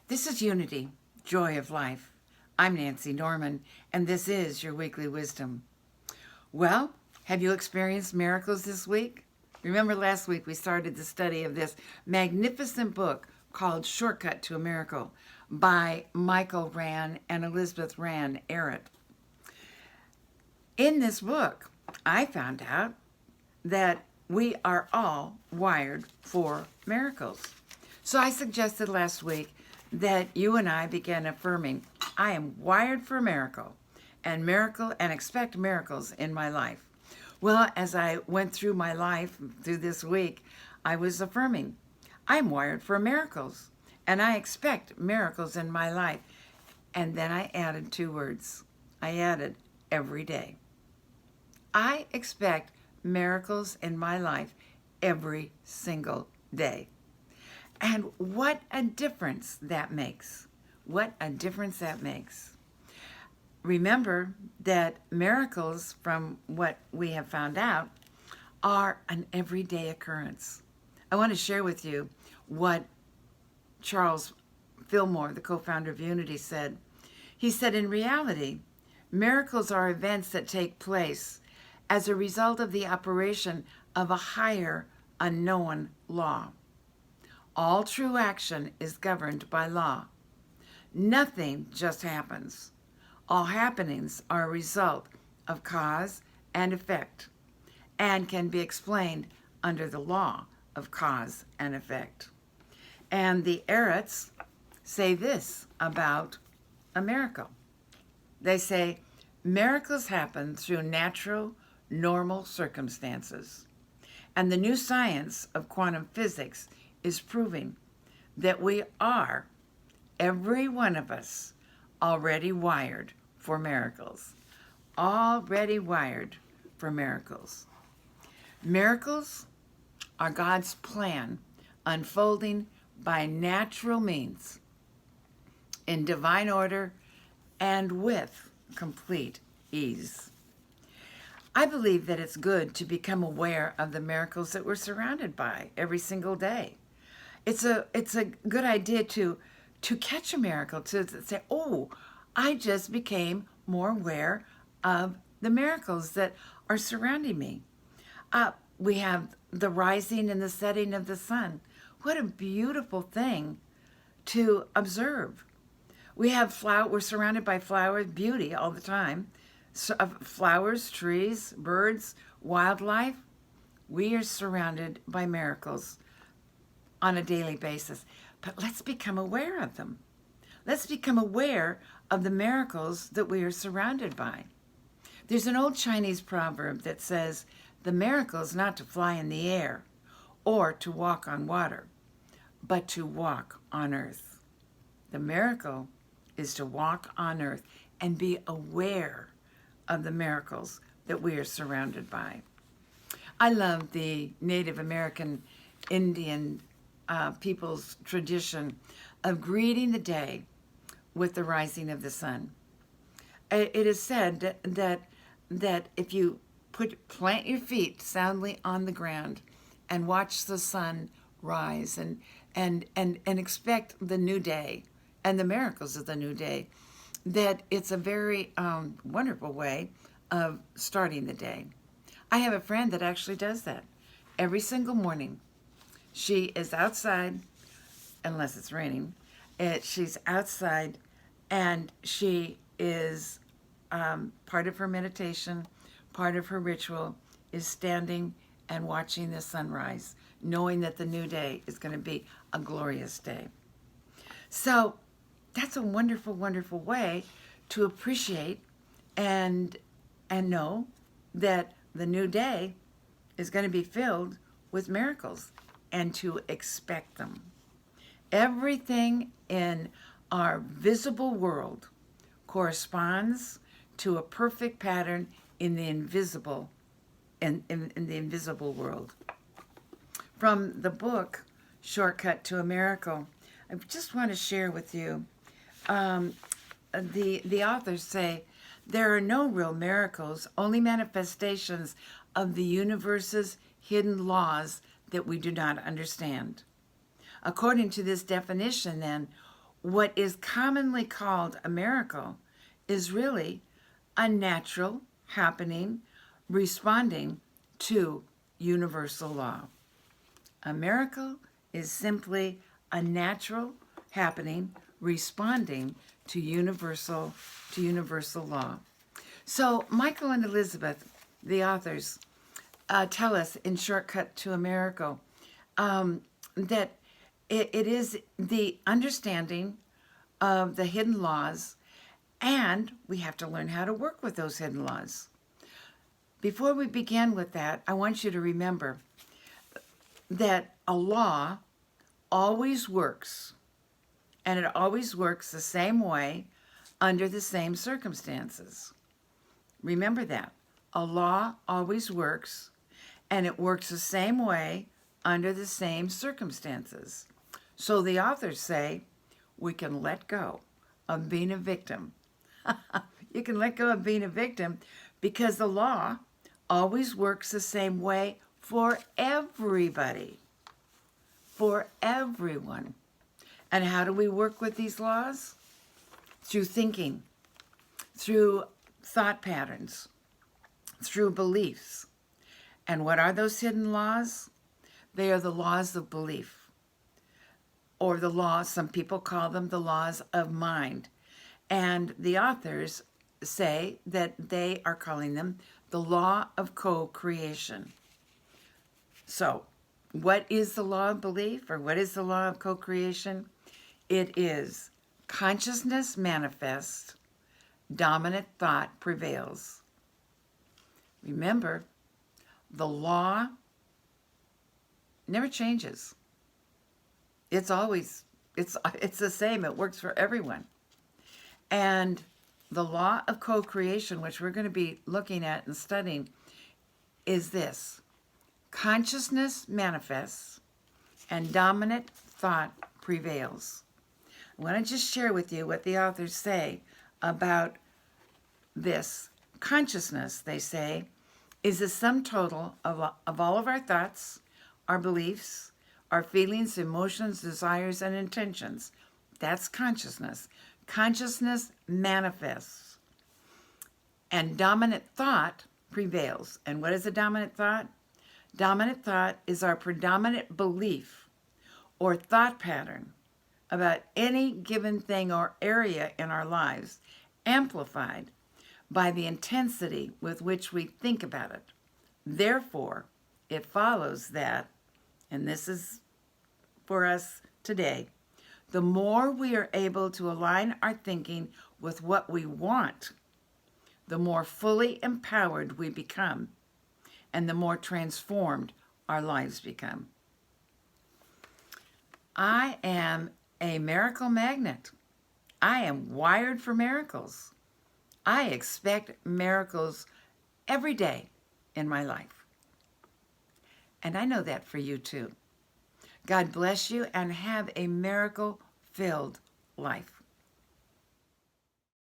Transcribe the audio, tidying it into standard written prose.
This is Unity, Joy of Life. I'm Nancy Norman, and this is your weekly wisdom. Well, have you experienced miracles this week? Remember last week we started the study of this magnificent book called Shortcut to a Miracle by Michael Rand and Elizabeth Rand Arrett. In this book, I found out that we are all wired for miracles. So I suggested last week that you and I begin affirming, I am wired for a miracle and expect miracles in my life. Well, as I went through my life through this week, I was affirming, I'm wired for miracles and I expect miracles in my life. And then I added 2 words. I added every day. I expect miracles in my life every single day. And what a difference that makes. What a difference that makes. Remember that miracles, from what we have found out, are an everyday occurrence. I want to share with you what Charles Fillmore, the co-founder of Unity, said. He said, in reality, miracles are events that take place as a result of the operation of a higher, unknown law. All true action is governed by law. Nothing just happens. All happenings are a result of cause and effect and can be explained under the law of cause and effect. And the Arretts say this about a miracle. They say, miracles happen through natural, normal circumstances. And the new science of quantum physics is proving that we are, every one of us, already wired for miracles. Already wired for miracles. Miracles are God's plan unfolding by natural means, in divine order, and with complete ease. I believe that it's good to become aware of the miracles that we're surrounded by every single day. It's a good idea to catch a miracle, to say, oh, I just became more aware of the miracles that are surrounding me. We have the rising and the setting of the sun. What a beautiful thing to observe. We're surrounded by flowers, beauty all the time. Flowers, trees, birds, wildlife. We are surrounded by miracles on a daily basis. But let's become aware of them. Let's become aware of the miracles that we are surrounded by. There's an old Chinese proverb that says, the miracle is not to fly in the air or to walk on water, but to walk on earth. The miracle is to walk on earth and be aware of the miracles that we are surrounded by. I love the Native American Indian people's tradition of greeting the day with the rising of the sun. It is said that if you plant your feet soundly on the ground and watch the sun rise and expect the new day and the miracles of the new day, that it's a very wonderful way of starting the day. I have a friend that actually does that every single morning. She is outside, unless it's raining. She's outside, and she is part of her meditation, part of her ritual is standing and watching the sunrise, knowing that the new day is going to be a glorious day. So that's a wonderful, wonderful way to appreciate and know that the new day is going to be filled with miracles and to expect them. Everything in our visible world corresponds to a perfect pattern in the invisible in the invisible world. From the book Shortcut to a Miracle, I just want to share with you, the authors say, there are no real miracles, only manifestations of the universe's hidden laws that we do not understand. According to this definition, then, what is commonly called a miracle is really a natural happening responding to universal law. A miracle is simply a natural happening responding to universal law. So Michael and Elizabeth, the authors, tell us in Shortcut to a Miracle that it is the understanding of the hidden laws, and we have to learn how to work with those hidden laws. Before we begin with that, I want you to remember that a law always works, and it always works the same way under the same circumstances. Remember that. A law always works, and it works the same way under the same circumstances. So the authors say we can let go of being a victim. You can let go of being a victim because the law always works the same way for everybody, for everyone. And how do we work with these laws? Through thinking, through thought patterns, through beliefs. And what are those hidden laws? They are the laws of belief, or the laws, some people call them the laws of mind. And the authors say that they are calling them the law of co-creation. So, what is the law of belief, or what is the law of co-creation? It is consciousness manifests, dominant thought prevails. Remember, the law never changes. It's always, it's the same. It works for everyone. And the law of co-creation, which we're going to be looking at and studying, is this. Consciousness manifests and dominant thought prevails. I want to just share with you what the authors say about this. Consciousness, they say, is the sum total of all of our thoughts, our beliefs, our feelings, emotions, desires, and intentions. That's consciousness. Consciousness manifests. And dominant thought prevails. And what is a dominant thought? Dominant thought is our predominant belief or thought pattern about any given thing or area in our lives, amplified by the intensity with which we think about it. Therefore, it follows that, and this is for us today, the more we are able to align our thinking with what we want, the more fully empowered we become, and the more transformed our lives become. I am a miracle magnet. I am wired for miracles. I expect miracles every day in my life. And I know that for you too. God bless you and have a miracle-filled life.